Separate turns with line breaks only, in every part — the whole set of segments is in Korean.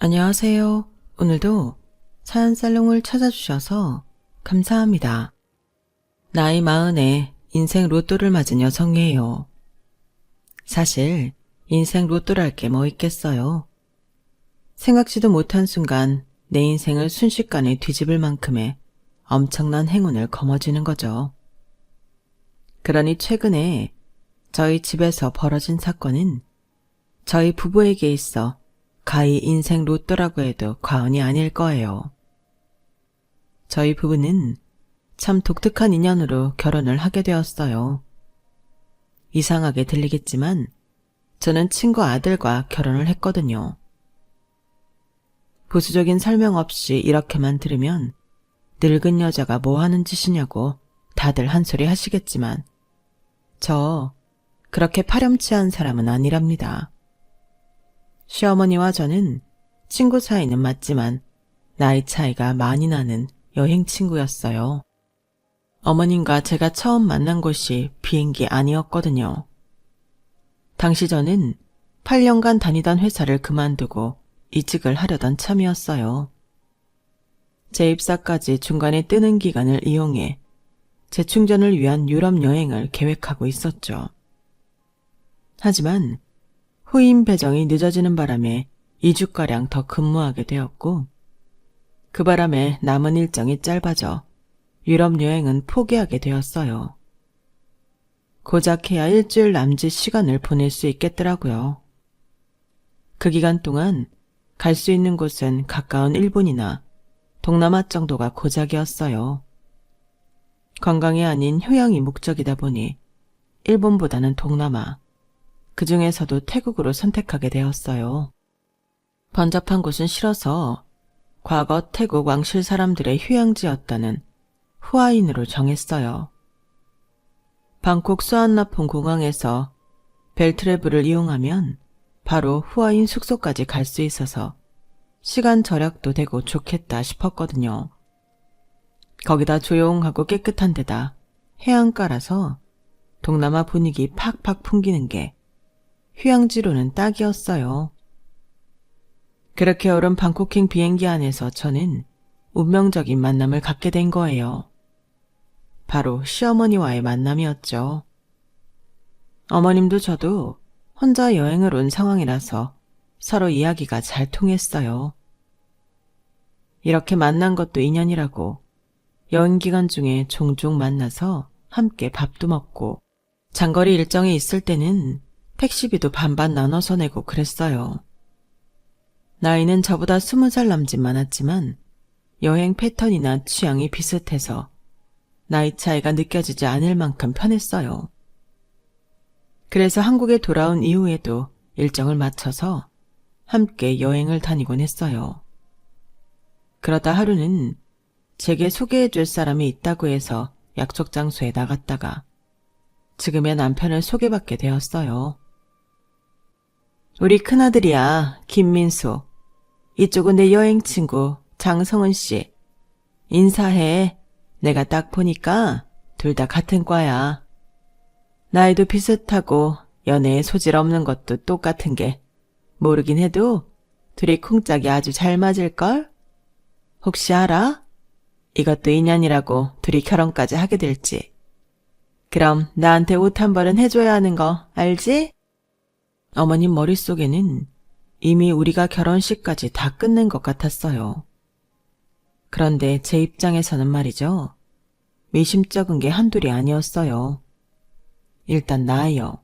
안녕하세요. 오늘도 사연살롱을 찾아주셔서 감사합니다. 나이 40에 인생 로또를 맞은 여성이에요. 사실 인생 로또랄 게 뭐 있겠어요. 생각지도 못한 순간 내 인생을 순식간에 뒤집을 만큼의 엄청난 행운을 거머쥐는 거죠. 그러니 최근에 저희 집에서 벌어진 사건은 저희 부부에게 있어 가히 인생 로또라고 해도 과언이 아닐 거예요. 저희 부부는 참 독특한 인연으로 결혼을 하게 되었어요. 이상하게 들리겠지만 저는 친구 아들과 결혼을 했거든요. 부수적인 설명 없이 이렇게만 들으면 늙은 여자가 뭐 하는 짓이냐고 다들 한 소리 하시겠지만 저 그렇게 파렴치한 사람은 아니랍니다. 시어머니와 저는 친구 사이는 맞지만 나이 차이가 많이 나는 여행 친구였어요. 어머님과 제가 처음 만난 곳이 비행기 안이었거든요. 당시 저는 8년간 다니던 회사를 그만두고 이직을 하려던 참이었어요. 제 입사까지 중간에 뜨는 기간을 이용해 재충전을 위한 유럽 여행을 계획하고 있었죠. 하지만 후임 배정이 늦어지는 바람에 2주가량 더 근무하게 되었고 그 바람에 남은 일정이 짧아져 유럽 여행은 포기하게 되었어요. 고작 해야 일주일 남짓 시간을 보낼 수 있겠더라고요. 그 기간 동안 갈 수 있는 곳은 가까운 일본이나 동남아 정도가 고작이었어요. 관광이 아닌 휴양이 목적이다 보니 일본보다는 동남아, 그 중에서도 태국으로 선택하게 되었어요. 번잡한 곳은 싫어서 과거 태국 왕실 사람들의 휴양지였다는 후아인으로 정했어요. 방콕 수완나폰 공항에서 벨트레브를 이용하면 바로 후아인 숙소까지 갈 수 있어서 시간 절약도 되고 좋겠다 싶었거든요. 거기다 조용하고 깨끗한 데다 해안가라서 동남아 분위기 팍팍 풍기는 게 휴양지로는 딱이었어요. 그렇게 오른 방콕행 비행기 안에서 저는 운명적인 만남을 갖게 된 거예요. 바로 시어머니와의 만남이었죠. 어머님도 저도 혼자 여행을 온 상황이라서 서로 이야기가 잘 통했어요. 이렇게 만난 것도 인연이라고 여행 기간 중에 종종 만나서 함께 밥도 먹고 장거리 일정이 있을 때는 택시비도 반반 나눠서 내고 그랬어요. 나이는 저보다 20살 남짓 많았지만 여행 패턴이나 취향이 비슷해서 나이 차이가 느껴지지 않을 만큼 편했어요. 그래서 한국에 돌아온 이후에도 일정을 맞춰서 함께 여행을 다니곤 했어요. 그러다 하루는 제게 소개해줄 사람이 있다고 해서 약속 장소에 나갔다가 지금의 남편을 소개받게 되었어요. 우리 큰아들이야, 김민수. 이쪽은 내 여행 친구 장성은 씨. 인사해. 내가 딱 보니까 둘 다 같은 과야. 나이도 비슷하고 연애에 소질 없는 것도 똑같은 게 모르긴 해도 둘이 쿵짝이 아주 잘 맞을걸? 혹시 알아? 이것도 인연이라고 둘이 결혼까지 하게 될지. 그럼 나한테 옷 한 벌은 해줘야 하는 거 알지? 어머님 머릿속에는 이미 우리가 결혼식까지 다 끝낸 것 같았어요. 그런데 제 입장에서는 말이죠. 미심쩍은 게 한둘이 아니었어요. 일단 나이요.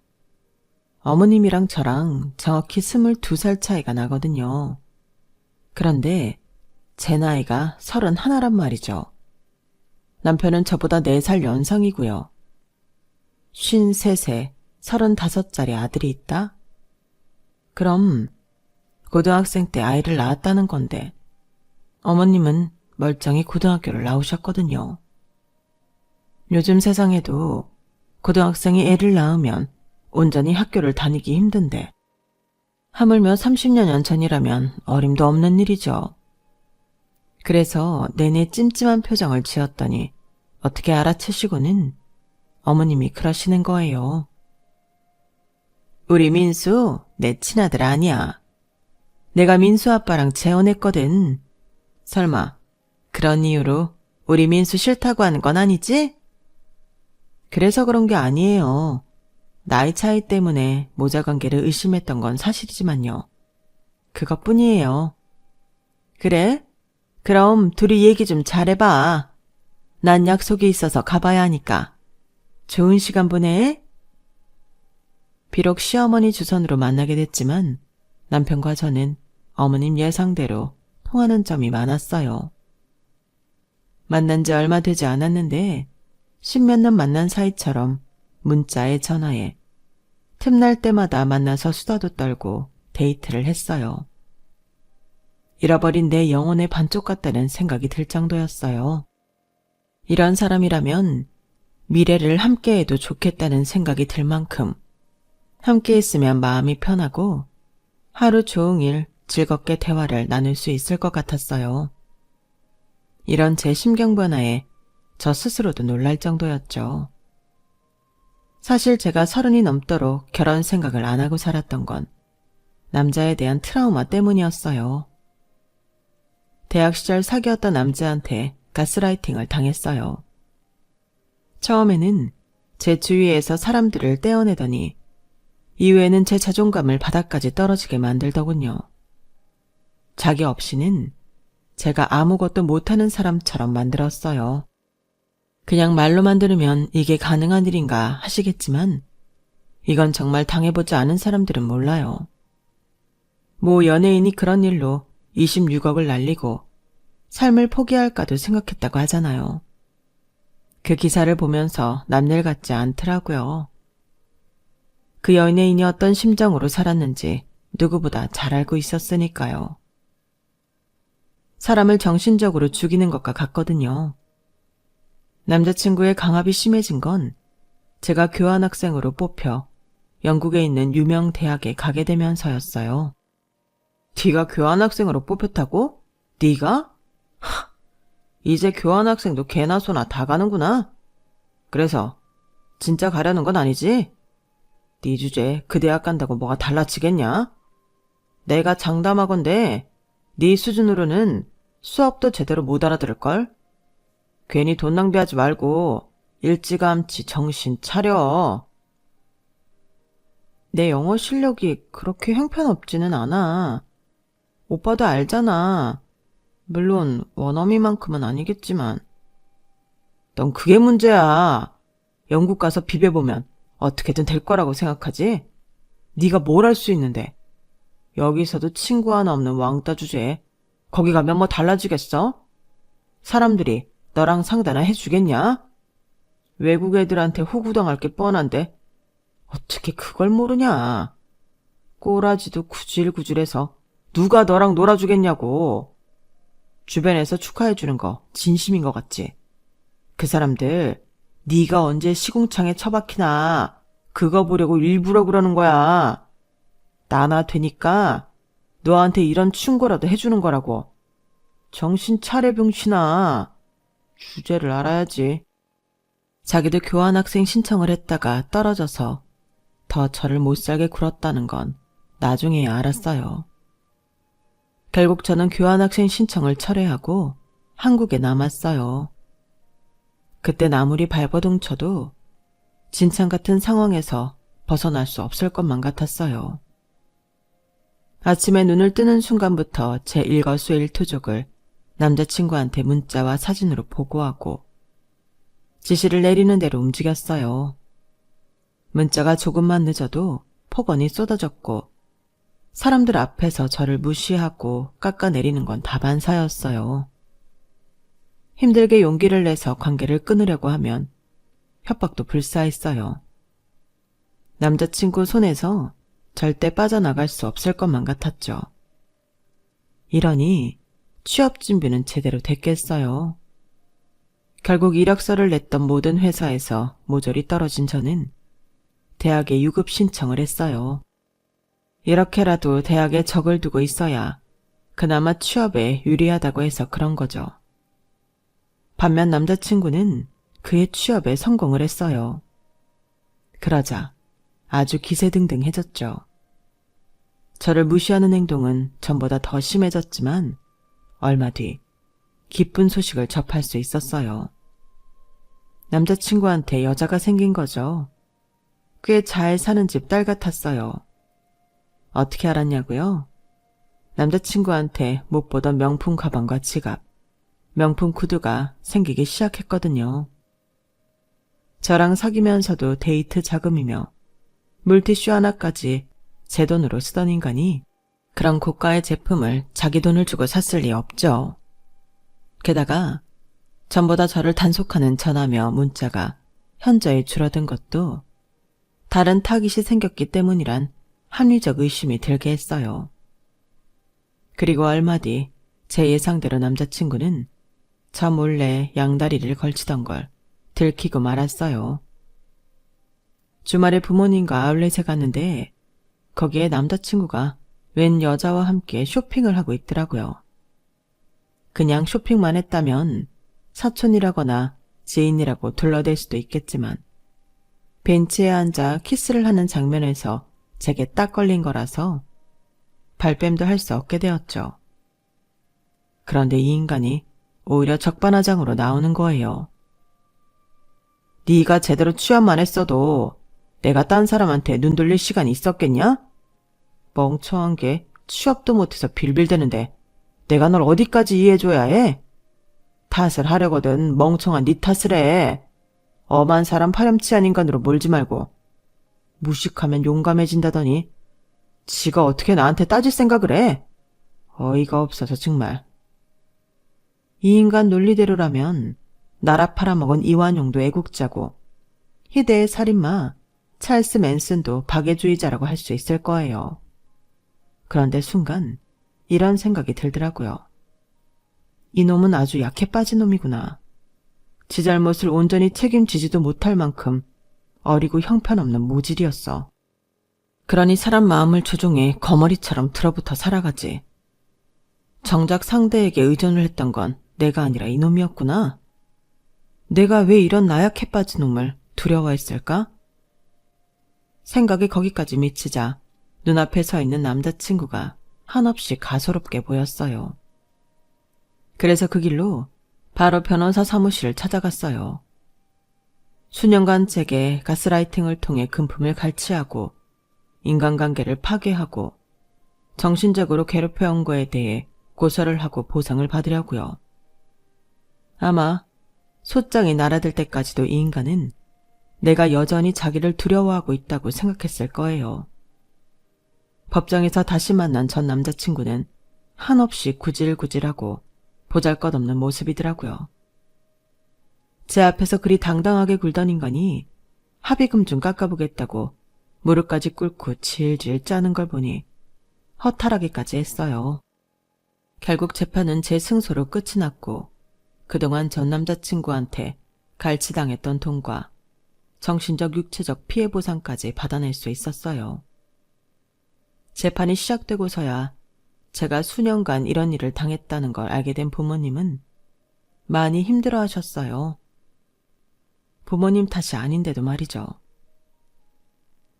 어머님이랑 저랑 정확히 22살 차이가 나거든요. 그런데 제 나이가 31란 말이죠. 남편은 저보다 4살 연상이고요. 53세, 35살의 아들이 있다? 그럼 고등학생 때 아이를 낳았다는 건데 어머님은 멀쩡히 고등학교를 나오셨거든요. 요즘 세상에도 고등학생이 애를 낳으면 온전히 학교를 다니기 힘든데 하물며 30여 전이라면 어림도 없는 일이죠. 그래서 내내 찜찜한 표정을 지었더니 어떻게 알아채시고는 어머님이 그러시는 거예요. 우리 민수 내 친아들 아니야. 내가 민수 아빠랑 재혼했거든. 설마 그런 이유로 우리 민수 싫다고 하는 건 아니지? 그래서 그런 게 아니에요. 나이 차이 때문에 모자 관계를 의심했던 건 사실이지만요. 그것뿐이에요. 그래? 그럼 둘이 얘기 좀 잘해봐. 난 약속이 있어서 가봐야 하니까. 좋은 시간 보내. 비록 시어머니 주선으로 만나게 됐지만 남편과 저는 어머님 예상대로 통하는 점이 많았어요. 만난 지 얼마 되지 않았는데 십몇 년 만난 사이처럼 문자에 전화에 틈날 때마다 만나서 수다도 떨고 데이트를 했어요. 잃어버린 내 영혼의 반쪽 같다는 생각이 들 정도였어요. 이런 사람이라면 미래를 함께해도 좋겠다는 생각이 들 만큼 함께 있으면 마음이 편하고 하루 종일 즐겁게 대화를 나눌 수 있을 것 같았어요. 이런 제 심경 변화에 저 스스로도 놀랄 정도였죠. 사실 제가 30이 넘도록 결혼 생각을 안 하고 살았던 건 남자에 대한 트라우마 때문이었어요. 대학 시절 사귀었던 남자한테 가스라이팅을 당했어요. 처음에는 제 주위에서 사람들을 떼어내더니 이후에는 제 자존감을 바닥까지 떨어지게 만들더군요. 자기 없이는 제가 아무것도 못하는 사람처럼 만들었어요. 그냥 말로만 들으면 이게 가능한 일인가 하시겠지만 이건 정말 당해보지 않은 사람들은 몰라요. 모 연예인이 그런 일로 26억을 날리고 삶을 포기할까도 생각했다고 하잖아요. 그 기사를 보면서 남일 같지 않더라고요. 그 연예인이 어떤 심정으로 살았는지 누구보다 잘 알고 있었으니까요. 사람을 정신적으로 죽이는 것과 같거든요. 남자친구의 강압이 심해진 건 제가 교환학생으로 뽑혀 영국에 있는 유명 대학에 가게 되면서였어요. 네가 교환학생으로 뽑혔다고? 네가? 하, 이제 교환학생도 개나 소나 다 가는구나. 그래서 진짜 가려는 건 아니지? 네 주제 그 대학 간다고 뭐가 달라지겠냐? 내가 장담하건대 네 수준으로는 수업도 제대로 못 알아들을걸? 괜히 돈 낭비하지 말고 일찌감치 정신 차려. 내 영어 실력이 그렇게 형편없지는 않아. 오빠도 알잖아. 물론 원어민만큼은 아니겠지만. 넌 그게 문제야. 영국 가서 비벼보면 어떻게든 될 거라고 생각하지? 네가 뭘 할 수 있는데. 여기서도 친구 하나 없는 왕따 주제에 거기 가면 뭐 달라지겠어? 사람들이 너랑 상대나 해주겠냐? 외국 애들한테 호구당할 게 뻔한데 어떻게 그걸 모르냐? 꼬라지도 구질구질해서 누가 너랑 놀아주겠냐고. 주변에서 축하해주는 거 진심인 것 같지? 그 사람들 네가 언제 시궁창에 처박히나 그거 보려고 일부러 그러는 거야. 나나 되니까 너한테 이런 충고라도 해주는 거라고. 정신 차려 병신아. 주제를 알아야지. 자기도 교환학생 신청을 했다가 떨어져서 더 저를 못살게 굴었다는 건 나중에야 알았어요. 결국 저는 교환학생 신청을 철회하고 한국에 남았어요. 그땐 아무리 발버둥 쳐도 진창 같은 상황에서 벗어날 수 없을 것만 같았어요. 아침에 눈을 뜨는 순간부터 제 일거수일투족을 남자친구한테 문자와 사진으로 보고하고 지시를 내리는 대로 움직였어요. 문자가 조금만 늦어도 폭언이 쏟아졌고 사람들 앞에서 저를 무시하고 깎아내리는 건 다반사였어요. 힘들게 용기를 내서 관계를 끊으려고 하면 협박도 불사했어요. 남자친구 손에서 절대 빠져나갈 수 없을 것만 같았죠. 이러니 취업 준비는 제대로 됐겠어요. 결국 이력서를 냈던 모든 회사에서 모조리 떨어진 저는 대학에 유급 신청을 했어요. 이렇게라도 대학에 적을 두고 있어야 그나마 취업에 유리하다고 해서 그런 거죠. 반면 남자친구는 그의 취업에 성공을 했어요. 그러자 아주 기세등등해졌죠. 저를 무시하는 행동은 전보다 더 심해졌지만 얼마 뒤 기쁜 소식을 접할 수 있었어요. 남자친구한테 여자가 생긴 거죠. 꽤 잘 사는 집 딸 같았어요. 어떻게 알았냐고요? 남자친구한테 못 보던 명품 가방과 지갑, 명품 구두가 생기기 시작했거든요. 저랑 사귀면서도 데이트 자금이며 물티슈 하나까지 제 돈으로 쓰던 인간이 그런 고가의 제품을 자기 돈을 주고 샀을 리 없죠. 게다가 전보다 저를 단속하는 전화며 문자가 현저히 줄어든 것도 다른 타깃이 생겼기 때문이란 합리적 의심이 들게 했어요. 그리고 얼마 뒤 제 예상대로 남자친구는 저 몰래 양다리를 걸치던 걸 들키고 말았어요. 주말에 부모님과 아울렛에 갔는데 거기에 남자친구가 웬 여자와 함께 쇼핑을 하고 있더라고요. 그냥 쇼핑만 했다면 사촌이라거나 지인이라고 둘러댈 수도 있겠지만 벤치에 앉아 키스를 하는 장면에서 제게 딱 걸린 거라서 발뺌도 할 수 없게 되었죠. 그런데 이 인간이 오히려 적반하장으로 나오는 거예요. 네가 제대로 취업만 했어도 내가 딴 사람한테 눈 돌릴 시간이 있었겠냐? 멍청한 게 취업도 못해서 빌빌대는데 내가 널 어디까지 이해해줘야 해? 탓을 하려거든 멍청한 네 탓을 해. 엄한 사람 파렴치한 인간으로 몰지 말고. 무식하면 용감해진다더니 지가 어떻게 나한테 따질 생각을 해? 어이가 없어서 정말. 이 인간 논리대로라면 나라 팔아먹은 이완용도 애국자고 희대의 살인마 찰스 맨슨도 박애주의자라고 할 수 있을 거예요. 그런데 순간 이런 생각이 들더라고요. 이놈은 아주 약해 빠진 놈이구나. 지 잘못을 온전히 책임지지도 못할 만큼 어리고 형편없는 모질이었어. 그러니 사람 마음을 조종해 거머리처럼 틀어붙어 살아가지. 정작 상대에게 의존을 했던 건 내가 아니라 이놈이었구나. 내가 왜 이런 나약해 빠진 놈을 두려워했을까? 생각이 거기까지 미치자 눈앞에 서 있는 남자친구가 한없이 가소롭게 보였어요. 그래서 그 길로 바로 변호사 사무실을 찾아갔어요. 수년간 제게 가스라이팅을 통해 금품을 갈취하고 인간관계를 파괴하고 정신적으로 괴롭혀온 거에 대해 고소를 하고 보상을 받으려고요. 아마 소장이 날아들 때까지도 이 인간은 내가 여전히 자기를 두려워하고 있다고 생각했을 거예요. 법정에서 다시 만난 전 남자친구는 한없이 구질구질하고 보잘것없는 모습이더라고요. 제 앞에서 그리 당당하게 굴던 인간이 합의금 좀 깎아보겠다고 무릎까지 꿇고 질질 짜는 걸 보니 허탈하기까지 했어요. 결국 재판은 제 승소로 끝이 났고 그동안 전 남자친구한테 갈취당했던 돈과 정신적 육체적 피해 보상까지 받아낼 수 있었어요. 재판이 시작되고서야 제가 수년간 이런 일을 당했다는 걸 알게 된 부모님은 많이 힘들어하셨어요. 부모님 탓이 아닌데도 말이죠.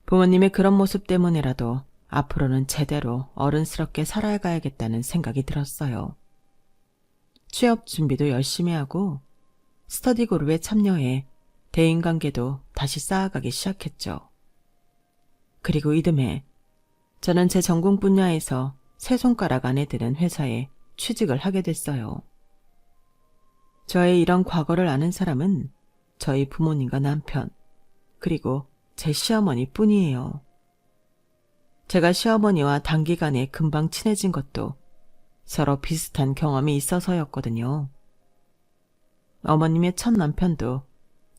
부모님의 그런 모습 때문에라도 앞으로는 제대로 어른스럽게 살아가야겠다는 생각이 들었어요. 취업 준비도 열심히 하고 스터디 그룹에 참여해 대인관계도 다시 쌓아가기 시작했죠. 그리고 이듬해 저는 제 전공 분야에서 세 손가락 안에 드는 회사에 취직을 하게 됐어요. 저의 이런 과거를 아는 사람은 저희 부모님과 남편, 그리고 제 시어머니 뿐이에요. 제가 시어머니와 단기간에 금방 친해진 것도 서로 비슷한 경험이 있어서였거든요. 어머님의 첫 남편도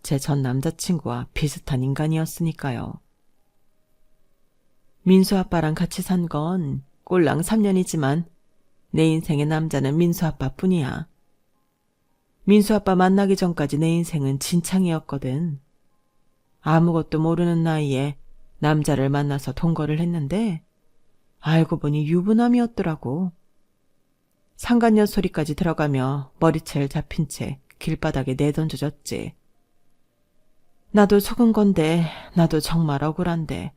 제 전 남자친구와 비슷한 인간이었으니까요. 민수 아빠랑 같이 산 건 꼴랑 3년이지만 내 인생의 남자는 민수 아빠뿐이야. 민수 아빠 만나기 전까지 내 인생은 진창이었거든. 아무것도 모르는 나이에 남자를 만나서 동거를 했는데 알고 보니 유부남이었더라고. 상간녀 소리까지 들어가며 머리채를 잡힌 채 길바닥에 내던져졌지. 나도 속은 건데 나도 정말 억울한데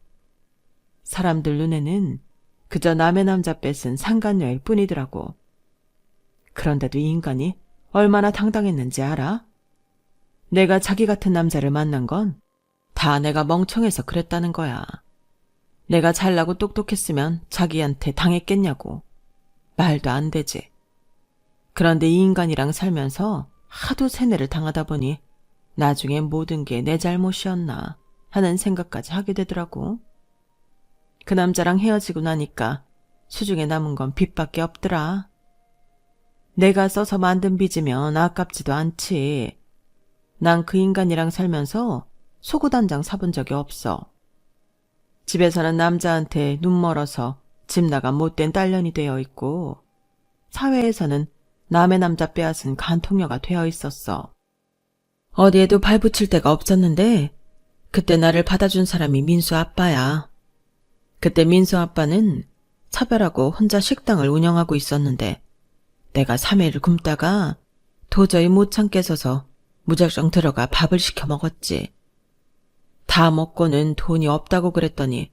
사람들 눈에는 그저 남의 남자 뺏은 상간녀일 뿐이더라고. 그런데도 이 인간이 얼마나 당당했는지 알아? 내가 자기 같은 남자를 만난 건 다 내가 멍청해서 그랬다는 거야. 내가 잘나고 똑똑했으면 자기한테 당했겠냐고. 말도 안 되지. 그런데 이 인간이랑 살면서 하도 세뇌를 당하다 보니 나중에 모든 게 내 잘못이었나 하는 생각까지 하게 되더라고. 그 남자랑 헤어지고 나니까 수중에 남은 건 빚밖에 없더라. 내가 써서 만든 빚이면 아깝지도 않지. 난 그 인간이랑 살면서 속옷 한 장 사본 적이 없어. 집에서는 남자한테 눈 멀어서 집 나간 못된 딸년이 되어 있고, 사회에서는 남의 남자 빼앗은 간통녀가 되어 있었어. 어디에도 발붙일 데가 없었는데 그때 나를 받아준 사람이 민수 아빠야. 그때 민수 아빠는 차별하고 혼자 식당을 운영하고 있었는데 내가 3일을 굶다가 도저히 못 참겠어서 무작정 들어가 밥을 시켜 먹었지. 다 먹고는 돈이 없다고 그랬더니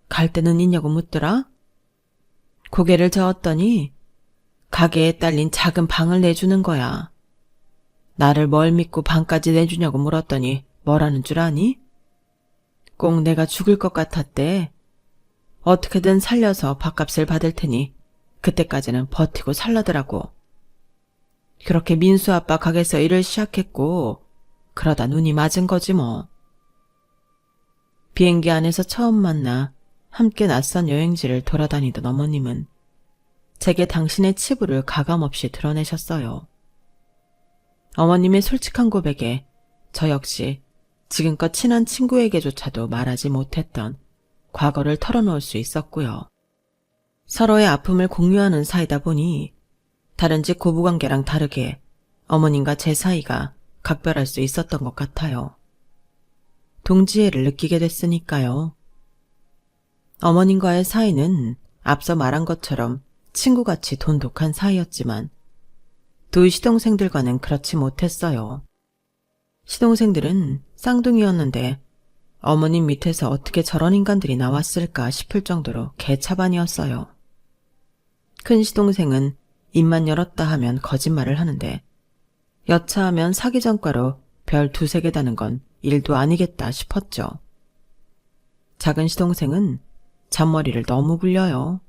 갈 데는 있냐고 묻더라. 고개를 저었더니 가게에 딸린 작은 방을 내주는 거야. 나를 뭘 믿고 방까지 내주냐고 물었더니 뭐라는 줄 아니? 꼭 내가 죽을 것 같았대. 어떻게든 살려서 밥값을 받을 테니 그때까지는 버티고 살라더라고. 그렇게 민수 아빠 가게에서 일을 시작했고 그러다 눈이 맞은 거지 뭐. 비행기 안에서 처음 만나 함께 낯선 여행지를 돌아다니던 어머님은 제게 당신의 치부를 가감없이 드러내셨어요. 어머님의 솔직한 고백에 저 역시 지금껏 친한 친구에게조차도 말하지 못했던 과거를 털어놓을 수 있었고요. 서로의 아픔을 공유하는 사이다 보니 다른 집 고부관계랑 다르게 어머님과 제 사이가 각별할 수 있었던 것 같아요. 동지애를 느끼게 됐으니까요. 어머님과의 사이는 앞서 말한 것처럼 친구같이 돈독한 사이였지만 두 시동생들과는 그렇지 못했어요. 시동생들은 쌍둥이였는데 어머님 밑에서 어떻게 저런 인간들이 나왔을까 싶을 정도로 개차반이었어요. 큰 시동생은 입만 열었다 하면 거짓말을 하는데 여차하면 사기 전과로 별 2-3개 다는 건 일도 아니겠다 싶었죠. 작은 시동생은 잔머리를 너무 굴려요.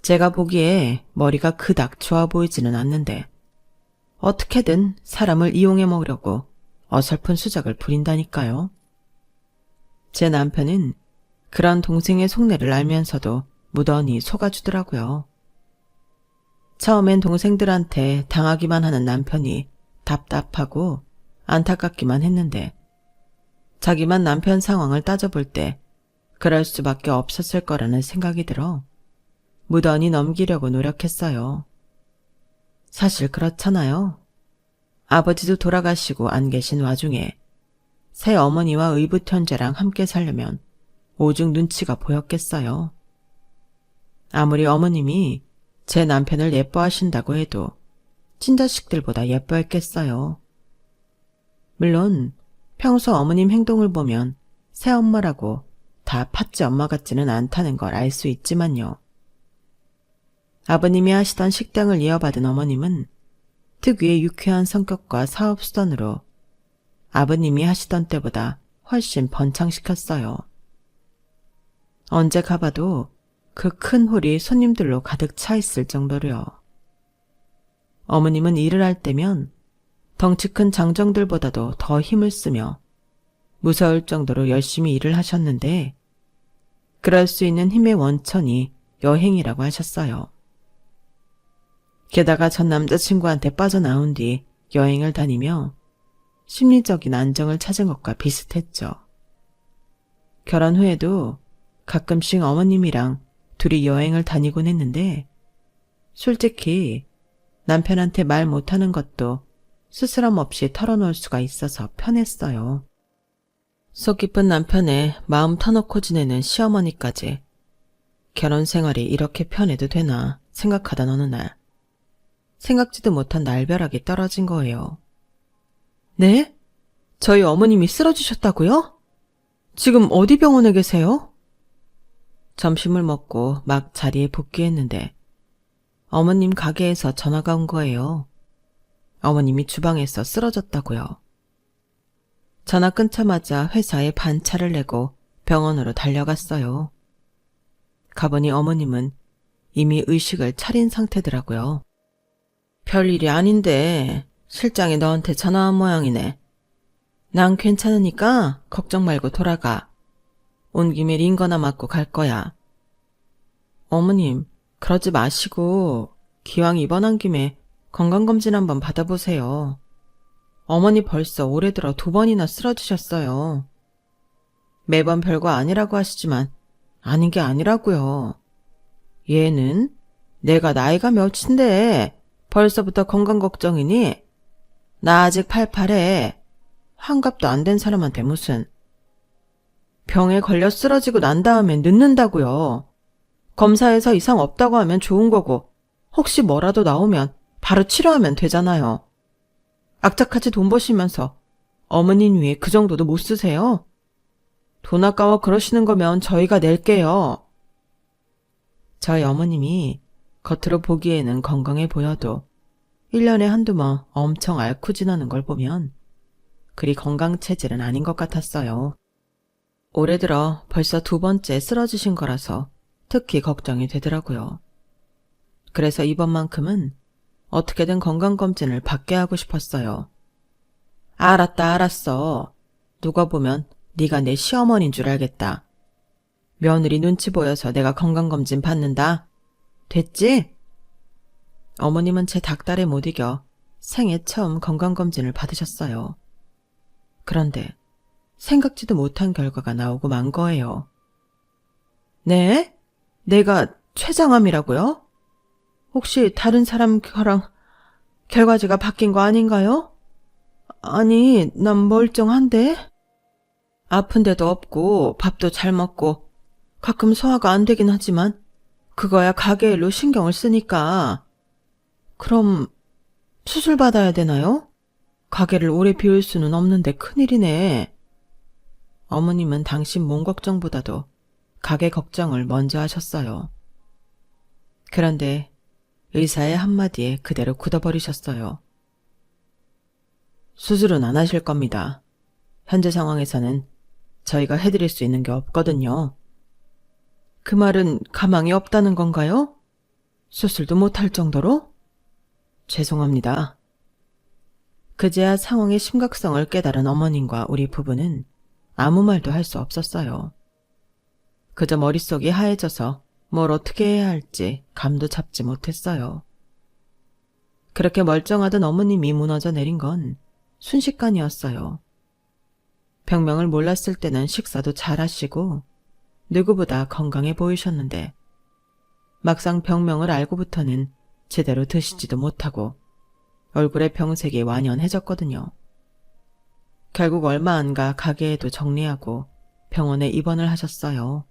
제가 보기에 머리가 그닥 좋아 보이지는 않는데 어떻게든 사람을 이용해 먹으려고 어설픈 수작을 부린다니까요. 제 남편은 그런 동생의 속내를 알면서도 무던히 속아주더라고요. 처음엔 동생들한테 당하기만 하는 남편이 답답하고 안타깝기만 했는데 자기만 남편 상황을 따져볼 때 그럴 수밖에 없었을 거라는 생각이 들어 무던히 넘기려고 노력했어요. 사실 그렇잖아요. 아버지도 돌아가시고 안 계신 와중에 새 어머니와 의붓현재랑 함께 살려면 오죽 눈치가 보였겠어요. 아무리 어머님이 제 남편을 예뻐하신다고 해도 친자식들보다 예뻐했겠어요. 물론 평소 어머님 행동을 보면 새엄마라고 다 팥쥐 엄마 같지는 않다는 걸 알 수 있지만요. 아버님이 하시던 식당을 이어받은 어머님은 특유의 유쾌한 성격과 사업 수단으로 아버님이 하시던 때보다 훨씬 번창시켰어요. 언제 가봐도 그 큰 홀이 손님들로 가득 차 있을 정도로요. 어머님은 일을 할 때면 덩치 큰 장정들보다도 더 힘을 쓰며 무서울 정도로 열심히 일을 하셨는데 그럴 수 있는 힘의 원천이 여행이라고 하셨어요. 게다가 전 남자친구한테 빠져나온 뒤 여행을 다니며 심리적인 안정을 찾은 것과 비슷했죠. 결혼 후에도 가끔씩 어머님이랑 둘이 여행을 다니곤 했는데 솔직히 남편한테 말 못하는 것도 스스럼 없이 털어놓을 수가 있어서 편했어요. 속 깊은 남편의 마음 터놓고 지내는 시어머니까지 결혼 생활이 이렇게 편해도 되나 생각하던 어느 날 생각지도 못한 날벼락이 떨어진 거예요. 네? 저희 어머님이 쓰러지셨다고요? 지금 어디 병원에 계세요? 점심을 먹고 막 자리에 복귀했는데 어머님 가게에서 전화가 온 거예요. 어머님이 주방에서 쓰러졌다고요. 전화 끊자마자 회사에 반차를 내고 병원으로 달려갔어요. 가보니 어머님은 이미 의식을 차린 상태더라고요. 별일이 아닌데 실장이 너한테 전화한 모양이네. 난 괜찮으니까 걱정 말고 돌아가. 온 김에 링거나 맞고 갈 거야. 어머님, 그러지 마시고 기왕 입원한 김에 건강검진 한번 받아보세요. 어머니 벌써 올해 들어 2번이나 쓰러지셨어요. 매번 별거 아니라고 하시지만 아닌 게 아니라고요. 얘는 내가 나이가 몇인데 벌써부터 건강 걱정이니? 나 아직 88에 환갑도 안 된 사람한테 무슨. 병에 걸려 쓰러지고 난 다음엔 늦는다고요. 검사에서 이상 없다고 하면 좋은 거고 혹시 뭐라도 나오면 바로 치료하면 되잖아요. 악착같이 돈 버시면서 어머님 위에 그 정도도 못 쓰세요? 돈 아까워 그러시는 거면 저희가 낼게요. 저희 어머님이 겉으로 보기에는 건강해 보여도 1년에 한두 번 엄청 앓고 지나는 걸 보면 그리 건강 체질은 아닌 것 같았어요. 올해 들어 벌써 2번째 쓰러지신 거라서 특히 걱정이 되더라고요. 그래서 이번만큼은 어떻게든 건강검진을 받게 하고 싶었어요. 알았다, 알았어. 누가 보면 네가 내 시어머니인 줄 알겠다. 며느리 눈치 보여서 내가 건강검진 받는다. 됐지? 어머님은 제 닥달에 못 이겨 생애 처음 건강검진을 받으셨어요. 그런데 생각지도 못한 결과가 나오고 만 거예요. 네? 내가 췌장암이라고요? 혹시 다른 사람 거랑 결과지가 바뀐 거 아닌가요? 아니, 난 멀쩡한데? 아픈 데도 없고 밥도 잘 먹고 가끔 소화가 안 되긴 하지만 그거야 가게 일로 신경을 쓰니까. 그럼 수술 받아야 되나요? 가게를 오래 비울 수는 없는데 큰일이네. 어머님은 당신 몸 걱정보다도 가게 걱정을 먼저 하셨어요. 그런데 의사의 한마디에 그대로 굳어버리셨어요. 수술은 안 하실 겁니다. 현재 상황에서는 저희가 해드릴 수 있는 게 없거든요. 그 말은 가망이 없다는 건가요? 수술도 못할 정도로? 죄송합니다. 그제야 상황의 심각성을 깨달은 어머님과 우리 부부는 아무 말도 할 수 없었어요. 그저 머릿속이 하얘져서 뭘 어떻게 해야 할지 감도 잡지 못했어요. 그렇게 멀쩡하던 어머님이 무너져 내린 건 순식간이었어요. 병명을 몰랐을 때는 식사도 잘 하시고 누구보다 건강해 보이셨는데 막상 병명을 알고부터는 제대로 드시지도 못하고 얼굴에 병색이 완연해졌거든요. 결국 얼마 안 가 가게에도 정리하고 병원에 입원을 하셨어요.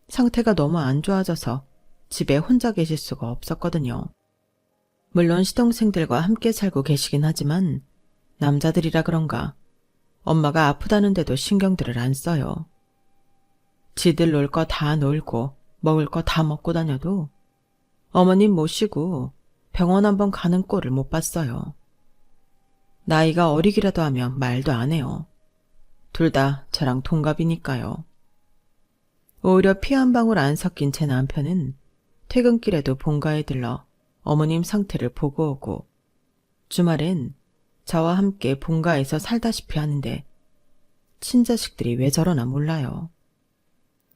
상태가 너무 안 좋아져서 집에 혼자 계실 수가 없었거든요. 물론 시동생들과 함께 살고 계시긴 하지만 남자들이라 그런가 엄마가 아프다는데도 신경들을 안 써요. 지들 놀 거 다 놀고 먹을 거 다 먹고 다녀도 어머님 모시고 병원 한번 가는 꼴을 못 봤어요. 나이가 어리기라도 하면 말도 안 해요. 둘 다 저랑 동갑이니까요. 오히려 피 한 방울 안 섞인 제 남편은 퇴근길에도 본가에 들러 어머님 상태를 보고 오고 주말엔 저와 함께 본가에서 살다시피 하는데 친자식들이 왜 저러나 몰라요.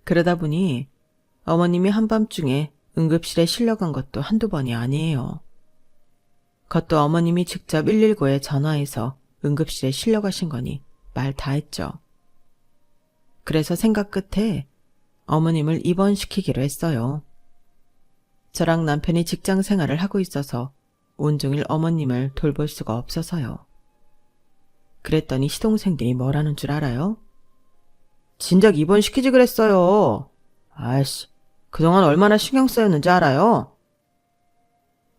그러다 보니 어머님이 한밤중에 응급실에 실려간 것도 한두 번이 아니에요. 그것도 어머님이 직접 119에 전화해서 응급실에 실려가신 거니 말 다 했죠. 그래서 생각 끝에 어머님을 입원시키기로 했어요. 저랑 남편이 직장 생활을 하고 있어서 온종일 어머님을 돌볼 수가 없어서요. 그랬더니 시동생들이 뭐라는 줄 알아요? 진작 입원시키지 그랬어요. 아이씨, 그동안 얼마나 신경 쓰였는지 알아요?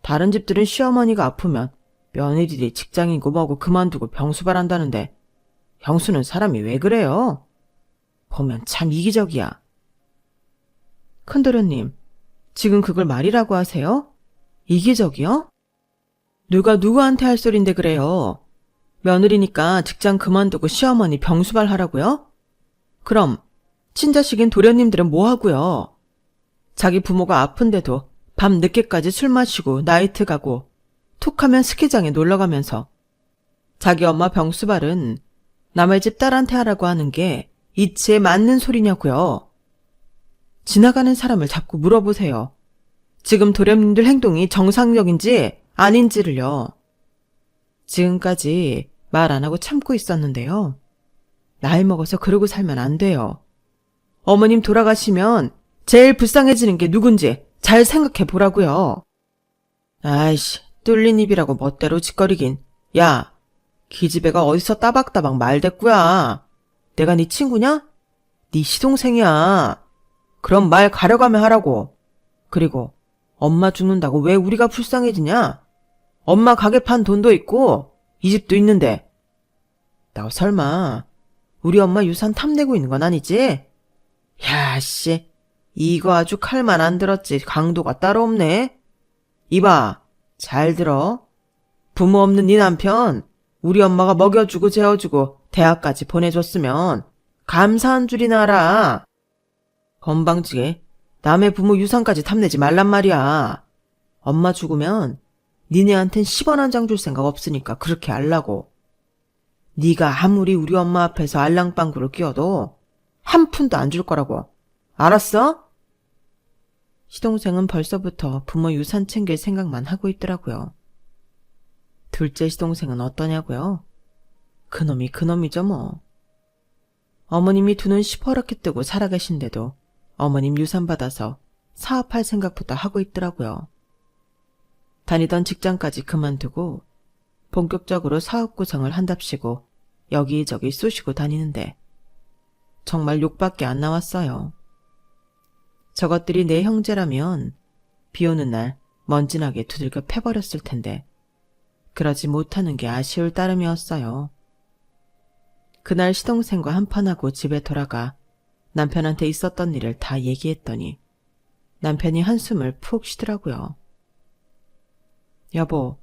다른 집들은 시어머니가 아프면 며느리들이 직장이고 뭐고 그만두고 병수발한다는데 형수는 사람이 왜 그래요? 보면 참 이기적이야. 큰도련님, 지금 그걸 말이라고 하세요? 이기적이요? 누가 누구한테 할 소린데 그래요? 며느리니까 직장 그만두고 시어머니 병수발 하라고요? 그럼 친자식인 도련님들은 뭐 하고요? 자기 부모가 아픈데도 밤 늦게까지 술 마시고 나이트 가고 툭하면 스키장에 놀러가면서 자기 엄마 병수발은 남의 집 딸한테 하라고 하는 게 이치에 맞는 소리냐고요? 지나가는 사람을 자꾸 물어보세요. 지금 도련님들 행동이 정상적인지 아닌지를요. 지금까지 말 안 하고 참고 있었는데요. 나이 먹어서 그러고 살면 안 돼요. 어머님 돌아가시면 제일 불쌍해지는 게 누군지 잘 생각해 보라고요. 아이씨, 뚫린 입이라고 멋대로 짓거리긴. 야, 기집애가 어디서 따박따박 말대꾸야. 내가 네 친구냐? 네 시동생이야. 그럼 말 가려가며 하라고. 그리고 엄마 죽는다고 왜 우리가 불쌍해지냐? 엄마 가게 판 돈도 있고 이 집도 있는데. 나 설마 우리 엄마 유산 탐내고 있는 건 아니지? 야, 씨. 이거 아주 칼만 안 들었지 강도가 따로 없네. 이봐, 잘 들어. 부모 없는 네 남편 우리 엄마가 먹여주고 재워주고 대학까지 보내줬으면 감사한 줄이나 알아. 건방지게 남의 부모 유산까지 탐내지 말란 말이야. 엄마 죽으면 니네한텐 10원 한 장 줄 생각 없으니까 그렇게 알라고. 네가 아무리 우리 엄마 앞에서 알랑방구를 끼워도 한 푼도 안 줄 거라고. 알았어? 시동생은 벌써부터 부모 유산 챙길 생각만 하고 있더라고요. 둘째 시동생은 어떠냐고요? 그놈이 그놈이죠 뭐. 어머님이 두 눈 시퍼렇게 뜨고 살아계신데도 어머님 유산 받아서 사업할 생각부터 하고 있더라고요. 다니던 직장까지 그만두고 본격적으로 사업 구성을 한답시고 여기저기 쑤시고 다니는데 정말 욕밖에 안 나왔어요. 저것들이 내 형제라면 비 오는 날 먼지나게 두들겨 패버렸을 텐데 그러지 못하는 게 아쉬울 따름이었어요. 그날 시동생과 한판하고 집에 돌아가 남편한테 있었던 일을 다 얘기했더니 남편이 한숨을 푹 쉬더라고요. 여보,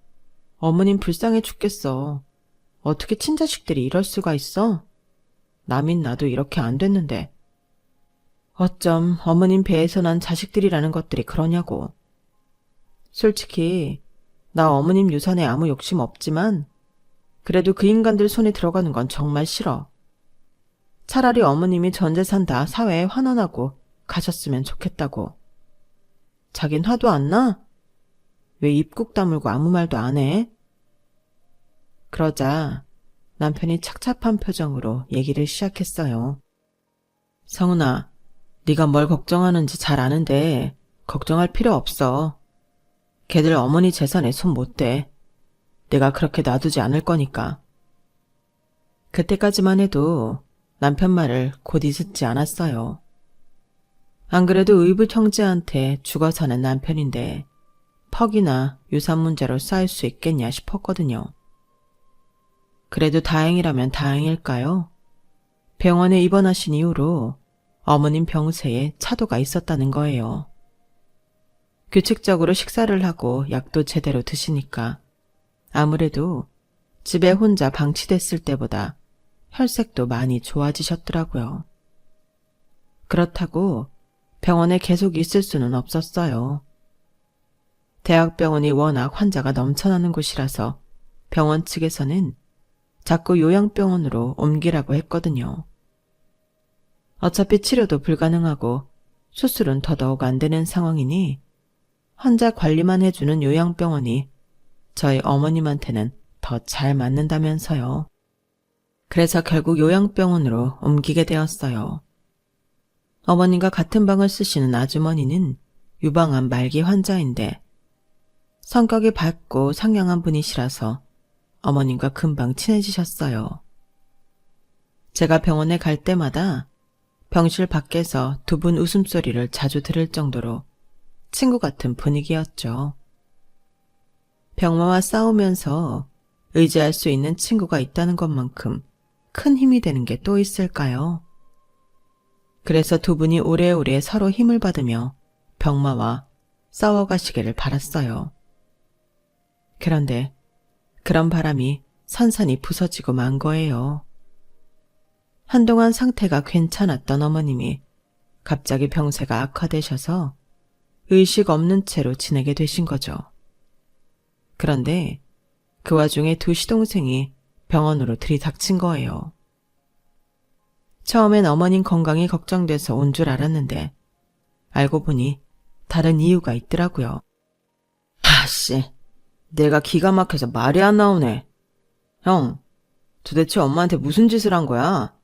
어머님 불쌍해 죽겠어. 어떻게 친자식들이 이럴 수가 있어? 남인 나도 이렇게 안 됐는데. 어쩜 어머님 배에서 난 자식들이라는 것들이 그러냐고. 솔직히 나 어머님 유산에 아무 욕심 없지만 그래도 그 인간들 손에 들어가는 건 정말 싫어. 차라리 어머님이 전 재산 다 사회에 환원하고 가셨으면 좋겠다고. 자긴 화도 안 나? 왜 입국 다물고 아무 말도 안 해? 그러자 남편이 착잡한 표정으로 얘기를 시작했어요. 성은아, 네가 뭘 걱정하는지 잘 아는데 걱정할 필요 없어. 걔들 어머니 재산에 손 못 대. 내가 그렇게 놔두지 않을 거니까. 그때까지만 해도 남편 말을 곧이 듣지 않았어요. 안 그래도 의붓 형제한테 죽어 사는 남편인데 퍽이나 유산 문제로 쌓일 수 있겠냐 싶었거든요. 그래도 다행이라면 다행일까요? 병원에 입원하신 이후로 어머님 병세에 차도가 있었다는 거예요. 규칙적으로 식사를 하고 약도 제대로 드시니까 아무래도 집에 혼자 방치됐을 때보다 혈색도 많이 좋아지셨더라고요. 그렇다고 병원에 계속 있을 수는 없었어요. 대학병원이 워낙 환자가 넘쳐나는 곳이라서 병원 측에서는 자꾸 요양병원으로 옮기라고 했거든요. 어차피 치료도 불가능하고 수술은 더더욱 안 되는 상황이니 환자 관리만 해주는 요양병원이 저희 어머님한테는 더 잘 맞는다면서요. 그래서 결국 요양병원으로 옮기게 되었어요. 어머님과 같은 방을 쓰시는 아주머니는 유방암 말기 환자인데 성격이 밝고 상냥한 분이시라서 어머님과 금방 친해지셨어요. 제가 병원에 갈 때마다 병실 밖에서 두 분 웃음소리를 자주 들을 정도로 친구 같은 분위기였죠. 병마와 싸우면서 의지할 수 있는 친구가 있다는 것만큼 큰 힘이 되는 게 또 있을까요? 그래서 두 분이 오래오래 서로 힘을 받으며 병마와 싸워가시기를 바랐어요. 그런데 그런 바람이 산산이 부서지고 만 거예요. 한동안 상태가 괜찮았던 어머님이 갑자기 병세가 악화되셔서 의식 없는 채로 지내게 되신 거죠. 그런데 그 와중에 두 시동생이 병원으로 들이닥친 거예요. 처음엔 어머님 건강이 걱정돼서 온 줄 알았는데 알고 보니 다른 이유가 있더라고요. 아씨, 내가 기가 막혀서 말이 안 나오네. 형, 도대체 엄마한테 무슨 짓을 한 거야?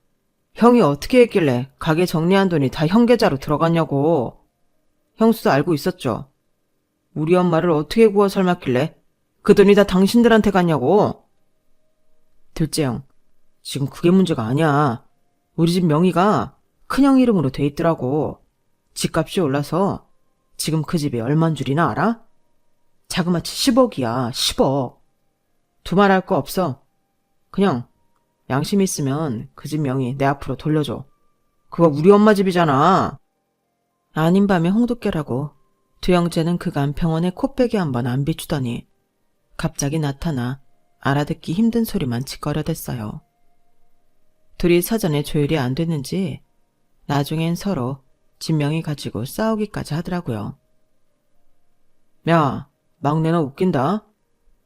형이 어떻게 했길래 가게 정리한 돈이 다 형 계좌로 들어갔냐고. 형수도 알고 있었죠. 우리 엄마를 어떻게 구워 삶았길래 그 돈이 다 당신들한테 갔냐고. 둘째 형, 지금 그게 문제가 아니야. 우리 집 명의가 큰형 이름으로 돼 있더라고. 집값이 올라서 지금 그 집이 얼만 줄이나 알아? 자그마치 10억이야, 10억. 두말할 거 없어. 그냥 양심 있으면 그 집 명의 내 앞으로 돌려줘. 그거 우리 엄마 집이잖아. 아닌 밤에 홍두깨라고 두 형제는 그간 병원에 코빼기 한번 안 비추더니 갑자기 나타나 알아듣기 힘든 소리만 짓거려댔어요. 둘이 사전에 조율이 안 됐는지 나중엔 서로 집 명의 가지고 싸우기까지 하더라고요. 야, 막내는 웃긴다.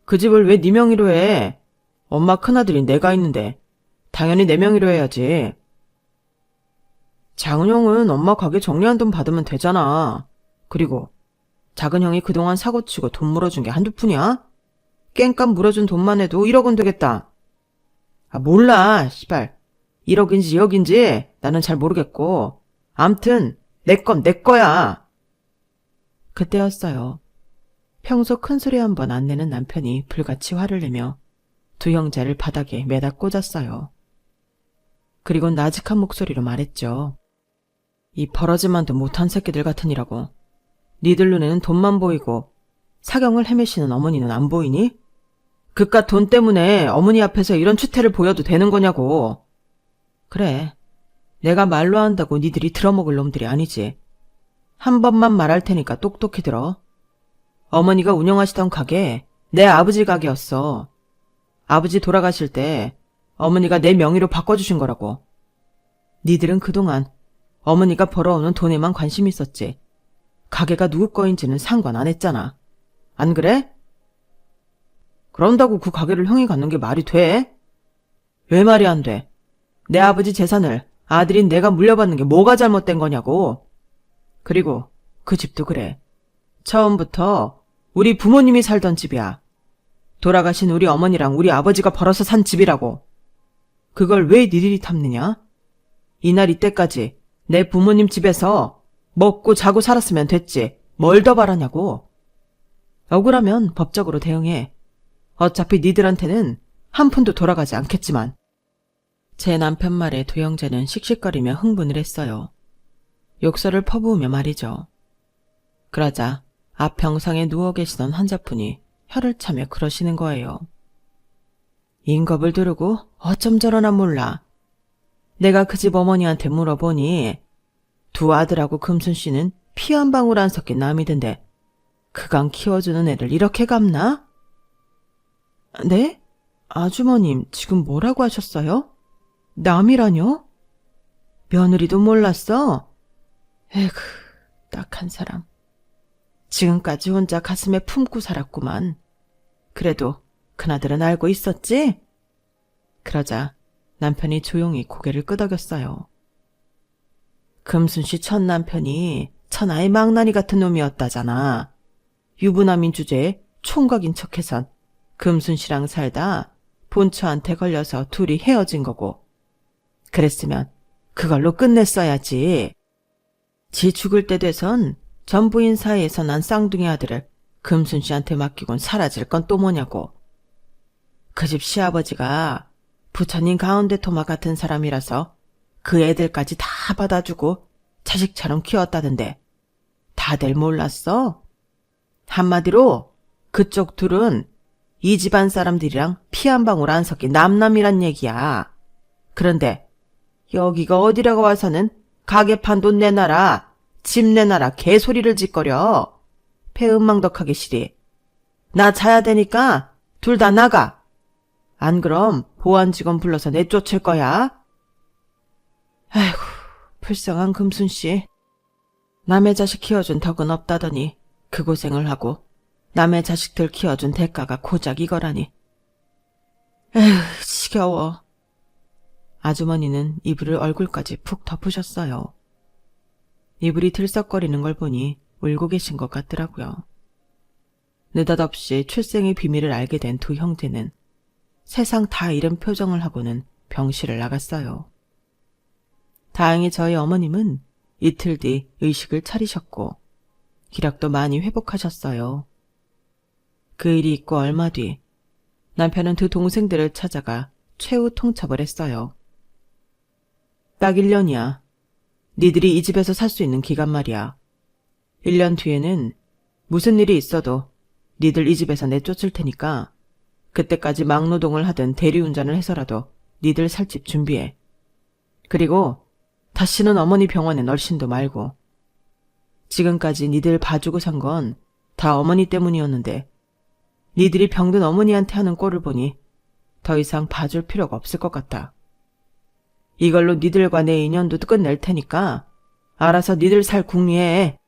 그 집을 왜 네 명의로 해? 엄마 큰아들인 내가 있는데 당연히 내 명의로 해야지. 작은 형은 엄마 가게 정리한 돈 받으면 되잖아. 그리고 작은 형이 그동안 사고치고 돈 물어준 게 한두 푼이야? 깽값 물어준 돈만 해도 1억은 되겠다. 아, 몰라, 씨발. 1억인지 2억인지 나는 잘 모르겠고 암튼 내 건 내 거야. 그때였어요. 평소 큰소리 한 번 안 내는 남편이 불같이 화를 내며 두 형제를 바닥에 매다 꽂았어요. 그리고 나직한 목소리로 말했죠. 이 버러지만도 못한 새끼들 같으니라고. 니들 눈에는 돈만 보이고 사경을 헤매시는 어머니는 안 보이니? 그깟 돈 때문에 어머니 앞에서 이런 추태를 보여도 되는 거냐고. 그래, 내가 말로 한다고 니들이 들어먹을 놈들이 아니지. 한 번만 말할 테니까 똑똑히 들어. 어머니가 운영하시던 가게 내 아버지 가게였어. 아버지 돌아가실 때 어머니가 내 명의로 바꿔주신 거라고. 니들은 그동안 어머니가 벌어오는 돈에만 관심 있었지. 가게가 누구 거인지는 상관 안 했잖아. 안 그래? 그런다고 그 가게를 형이 갖는 게 말이 돼? 왜 말이 안 돼? 내 아버지 재산을 아들인 내가 물려받는 게 뭐가 잘못된 거냐고. 그리고 그 집도 그래. 처음부터 우리 부모님이 살던 집이야. 돌아가신 우리 어머니랑 우리 아버지가 벌어서 산 집이라고. 그걸 왜 니들이 탐느냐? 이날 이때까지 내 부모님 집에서 먹고 자고 살았으면 됐지. 뭘 더 바라냐고. 억울하면 법적으로 대응해. 어차피 니들한테는 한 푼도 돌아가지 않겠지만. 제 남편 말에 두 형제는 씩씩거리며 흥분을 했어요. 욕설을 퍼부으며 말이죠. 그러자 앞 병상에 누워 계시던 환자분이 혀를 차며 그러시는 거예요. 인겁을 두르고 어쩜 저러나 몰라. 내가 그 집 어머니한테 물어보니 두 아들하고 금순 씨는 피 한 방울 안 섞인 남이던데 그간 키워주는 애를 이렇게 갚나? 네? 아주머님 지금 뭐라고 하셨어요? 남이라뇨? 며느리도 몰랐어? 에휴, 딱한 사람. 지금까지 혼자 가슴에 품고 살았구만. 그래도 큰아들은 알고 있었지? 그러자 남편이 조용히 고개를 끄덕였어요. 금순씨 첫 남편이 천하의 망나니 같은 놈이었다잖아. 유부남인 주제에 총각인 척해선 금순씨랑 살다 본처한테 걸려서 둘이 헤어진 거고. 그랬으면 그걸로 끝냈어야지. 지 죽을 때 돼선 전부인 사이에서 난 쌍둥이 아들을 금순씨한테 맡기곤 사라질 건 또 뭐냐고. 그 집 시아버지가 부처님 가운데 토마 같은 사람이라서 그 애들까지 다 받아주고 자식처럼 키웠다던데 다들 몰랐어? 한마디로 그쪽 둘은 이 집안 사람들이랑 피 한 방울 안 섞인 남남이란 얘기야. 그런데 여기가 어디라고 와서는 가게판 돈 내놔라, 집 내놔라 개소리를 짓거려. 배은망덕하게 시리. 나 자야 되니까 둘 다 나가. 안 그럼 보안 직원 불러서 내쫓을 거야. 아이고, 불쌍한 금순씨. 남의 자식 키워준 덕은 없다더니 그 고생을 하고 남의 자식들 키워준 대가가 고작 이거라니. 에휴, 지겨워. 아주머니는 이불을 얼굴까지 푹 덮으셨어요. 이불이 들썩거리는 걸 보니 울고 계신 것 같더라고요. 느닷없이 출생의 비밀을 알게 된 두 형제는 세상 다 잃은 표정을 하고는 병실을 나갔어요. 다행히 저희 어머님은 이틀 뒤 의식을 차리셨고 기력도 많이 회복하셨어요. 그 일이 있고 얼마 뒤 남편은 두 동생들을 찾아가 최후 통첩을 했어요. 딱 1년이야. 니들이 이 집에서 살 수 있는 기간 말이야. 1년 뒤에는 무슨 일이 있어도 니들 이 집에서 내쫓을 테니까 그때까지 막노동을 하든 대리운전을 해서라도 니들 살 집 준비해. 그리고 다시는 어머니 병원에 널씬도 말고. 지금까지 니들 봐주고 산 건 다 어머니 때문이었는데 니들이 병든 어머니한테 하는 꼴을 보니 더 이상 봐줄 필요가 없을 것 같다. 이걸로 니들과 내 인연도 끝낼 테니까 알아서 니들 살 궁리해.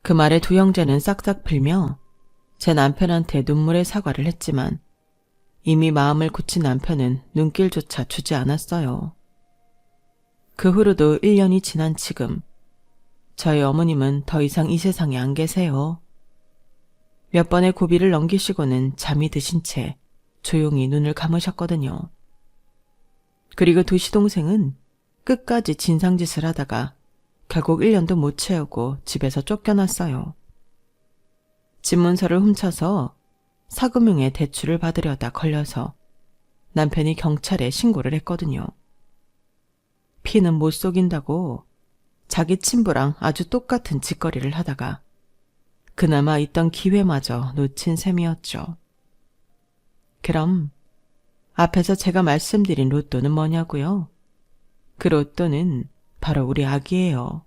그 말에 두 형제는 싹싹 빌며 제 남편한테 눈물의 사과를 했지만 이미 마음을 굳힌 남편은 눈길조차 주지 않았어요. 그 후로도 1년이 지난 지금 저희 어머님은 더 이상 이 세상에 안 계세요. 몇 번의 고비를 넘기시고는 잠이 드신 채 조용히 눈을 감으셨거든요. 그리고 두 시동생은 끝까지 진상짓을 하다가 결국 1년도 못 채우고 집에서 쫓겨났어요. 집문서를 훔쳐서 사금융에 대출을 받으려다 걸려서 남편이 경찰에 신고를 했거든요. 피는 못 속인다고 자기 친부랑 아주 똑같은 짓거리를 하다가 그나마 있던 기회마저 놓친 셈이었죠. 그럼 앞에서 제가 말씀드린 로또는 뭐냐고요? 그 로또는 바로 우리 아기예요.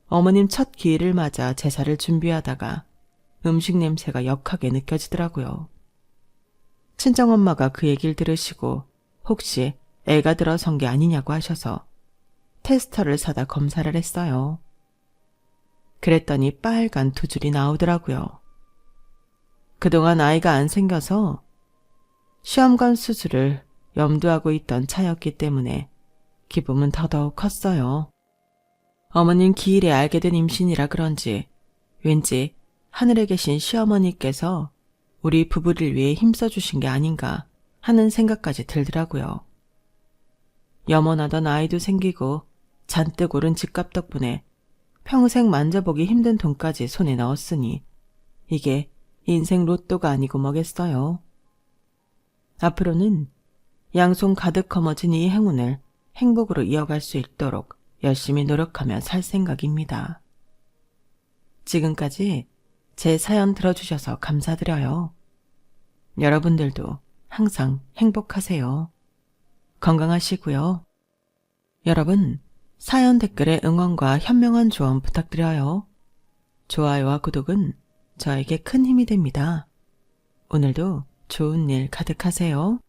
어머님 첫 기일을 맞아 제사를 준비하다가 음식 냄새가 역하게 느껴지더라고요. 친정엄마가 그 얘기를 들으시고 혹시 애가 들어선 게 아니냐고 하셔서 테스터를 사다 검사를 했어요. 그랬더니 빨간 두 줄이 나오더라고요. 그동안 아이가 안 생겨서 시험관 수술을 염두하고 있던 차였기 때문에 기쁨은 더더욱 컸어요. 어머님 기일에 알게 된 임신이라 그런지 왠지 하늘에 계신 시어머니께서 우리 부부를 위해 힘써주신 게 아닌가 하는 생각까지 들더라고요. 염원하던 아이도 생기고 잔뜩 오른 집값 덕분에 평생 만져보기 힘든 돈까지 손에 넣었으니 이게 인생 로또가 아니고 뭐겠어요. 앞으로는 양손 가득 거머쥔 이 행운을 행복으로 이어갈 수 있도록 열심히 노력하며 살 생각입니다. 지금까지 제 사연 들어주셔서 감사드려요. 여러분들도 항상 행복하세요. 건강하시고요. 여러분, 사연 댓글에 응원과 현명한 조언 부탁드려요. 좋아요와 구독은 저에게 큰 힘이 됩니다. 오늘도 좋은 일 가득하세요.